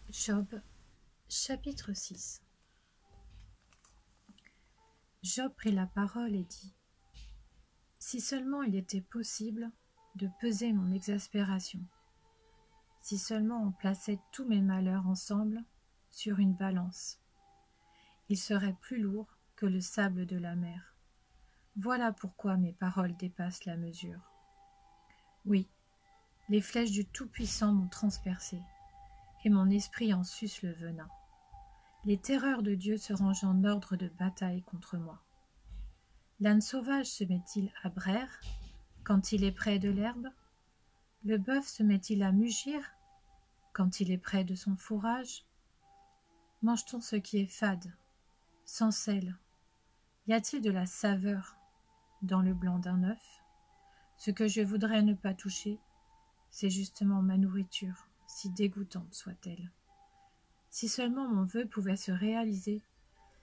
Job, chapitre 6. Job prit la parole et dit : Si seulement il était possible de peser mon exaspération, si seulement on plaçait tous mes malheurs ensemble sur une balance, ils seraient plus lourds que le sable de la mer. Voilà pourquoi mes paroles dépassent la mesure. Oui, les flèches du Tout-Puissant m'ont transpercé, et mon esprit en suce le venin. Les terreurs de Dieu se rangent en ordre de bataille contre moi. L'âne sauvage se met-il à braire quand il est près de l'herbe? Le bœuf se met-il à mugir quand il est près de son fourrage? Mange-t-on ce qui est fade, sans sel? Y a-t-il de la saveur dans le blanc d'un œuf? Ce que je voudrais ne pas toucher, c'est justement ma nourriture, si dégoûtante soit-elle. Si seulement mon vœu pouvait se réaliser,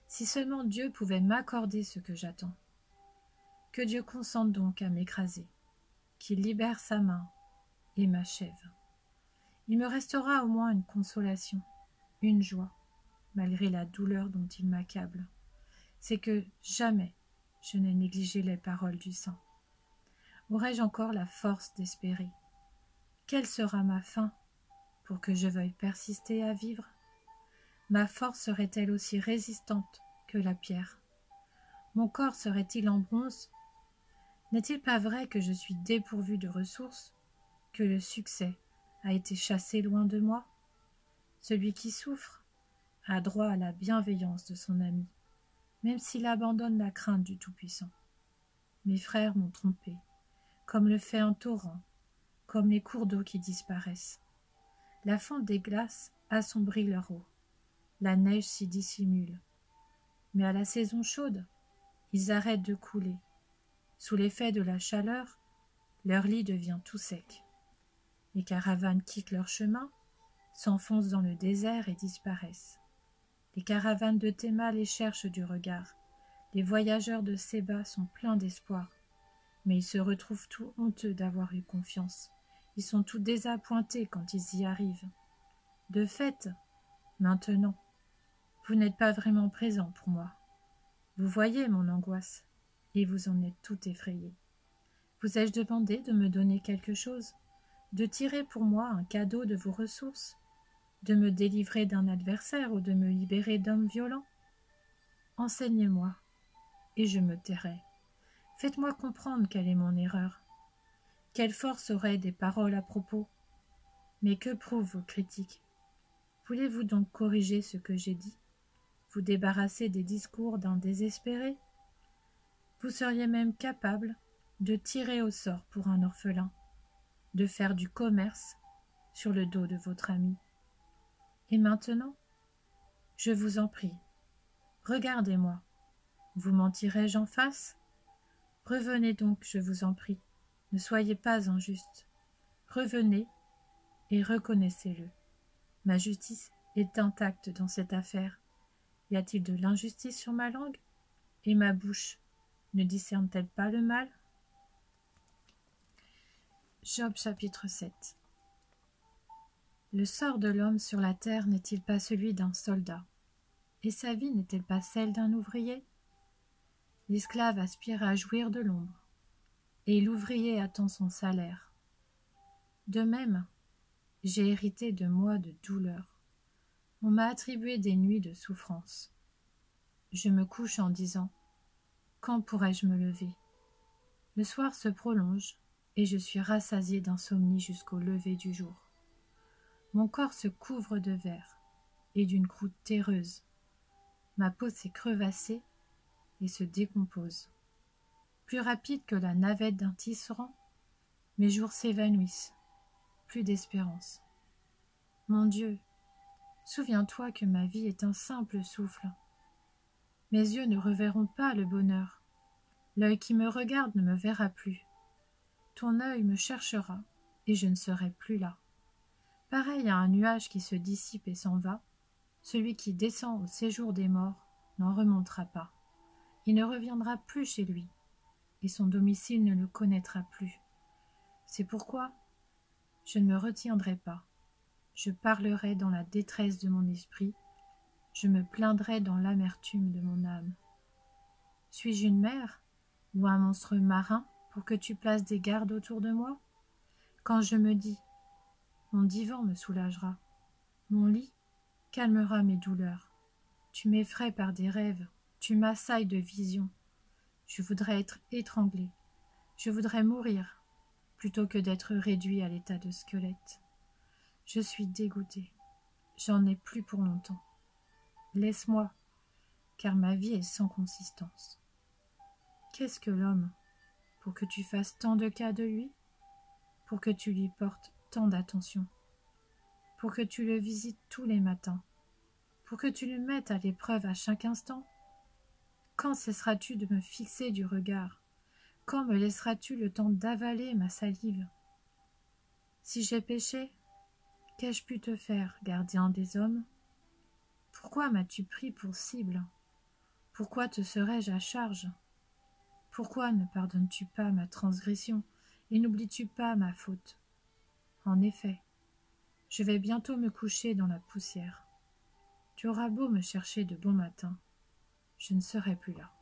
si seulement Dieu pouvait m'accorder ce que j'attends. Que Dieu consente donc à m'écraser, qu'il libère sa main et m'achève. Il me restera au moins une consolation, une joie, malgré la douleur dont il m'accable. C'est que jamais je n'ai négligé les paroles du saint. Aurais-je encore la force d'espérer? Quelle sera ma fin pour que je veuille persister à vivre? Ma force serait-elle aussi résistante que la pierre? Mon corps serait-il en bronze? N'est-il pas vrai que je suis dépourvu de ressources, que le succès a été chassé loin de moi? Celui qui souffre a droit à la bienveillance de son ami, même s'il abandonne la crainte du Tout-Puissant. Mes frères m'ont trompé, comme le fait un torrent, comme les cours d'eau qui disparaissent. La fonte des glaces assombrit leur eau, la neige s'y dissimule. Mais à la saison chaude, ils arrêtent de couler. Sous l'effet de la chaleur, leur lit devient tout sec. Les caravanes quittent leur chemin, s'enfoncent dans le désert et disparaissent. Les caravanes de Théma les cherchent du regard. Les voyageurs de Séba sont pleins d'espoir, mais ils se retrouvent tout honteux d'avoir eu confiance. Ils sont tout désappointés quand ils y arrivent. De fait, maintenant, vous n'êtes pas vraiment présent pour moi. Vous voyez mon angoisse, et vous en êtes tout effrayé. Vous ai-je demandé de me donner quelque chose, de tirer pour moi un cadeau de vos ressources, de me délivrer d'un adversaire ou de me libérer d'hommes violents? Enseignez-moi, et je me tairai. Faites-moi comprendre quelle est mon erreur. Quelle force auraient des paroles à propos? Mais que prouvent vos critiques? Voulez-vous donc corriger ce que j'ai dit? Vous débarrasser des discours d'un désespéré? Vous seriez même capable de tirer au sort pour un orphelin, de faire du commerce sur le dos de votre ami. Et maintenant, je vous en prie, regardez-moi. Vous mentirai-je en face? Revenez donc, je vous en prie. Ne soyez pas injuste. Revenez et reconnaissez-le. Ma justice est intacte dans cette affaire. Y a-t-il de l'injustice sur ma langue? Et ma bouche ne discerne-t-elle pas le mal? Job chapitre 7. Le sort de l'homme sur la terre n'est-il pas celui d'un soldat? Et sa vie n'est-elle pas celle d'un ouvrier? L'esclave aspire à jouir de l'ombre, et l'ouvrier attend son salaire. De même, j'ai hérité de mois de douleur. On m'a attribué des nuits de souffrance. Je me couche en disant : quand pourrai-je me lever? Le soir se prolonge, et je suis rassasié d'insomnie jusqu'au lever du jour. Mon corps se couvre de verre et d'une croûte terreuse. Ma peau s'est crevassée et se décompose. Plus rapide que la navette d'un tisserand, mes jours s'évanouissent. Plus d'espérance. Mon Dieu, souviens-toi que ma vie est un simple souffle. Mes yeux ne reverront pas le bonheur. L'œil qui me regarde ne me verra plus. Ton œil me cherchera, et je ne serai plus là. Pareil à un nuage qui se dissipe et s'en va, celui qui descend au séjour des morts n'en remontera pas. Il ne reviendra plus chez lui, et son domicile ne le connaîtra plus. C'est pourquoi je ne me retiendrai pas. Je parlerai dans la détresse de mon esprit, je me plaindrai dans l'amertume de mon âme. Suis-je une mer ou un monstre marin pour que tu places des gardes autour de moi? Quand je me dis « Mon divan me soulagera, mon lit calmera mes douleurs », tu m'effraies par des rêves, tu m'assailles de visions. Je voudrais être étranglé, je voudrais mourir, plutôt que d'être réduit à l'état de squelette. Je suis dégoûté, j'en ai plus pour longtemps. Laisse-moi, car ma vie est sans consistance. Qu'est-ce que l'homme, pour que tu fasses tant de cas de lui, pour que tu lui portes tant d'attention, pour que tu le visites tous les matins, pour que tu le mettes à l'épreuve à chaque instant? Quand cesseras-tu de me fixer du regard? Quand me laisseras-tu le temps d'avaler ma salive? Si j'ai péché, qu'ai-je pu te faire, gardien des hommes? Pourquoi m'as-tu pris pour cible? Pourquoi te serais-je à charge? Pourquoi ne pardonnes-tu pas ma transgression et n'oublies-tu pas ma faute? En effet, je vais bientôt me coucher dans la poussière. Tu auras beau me chercher de bon matin, je ne serai plus là.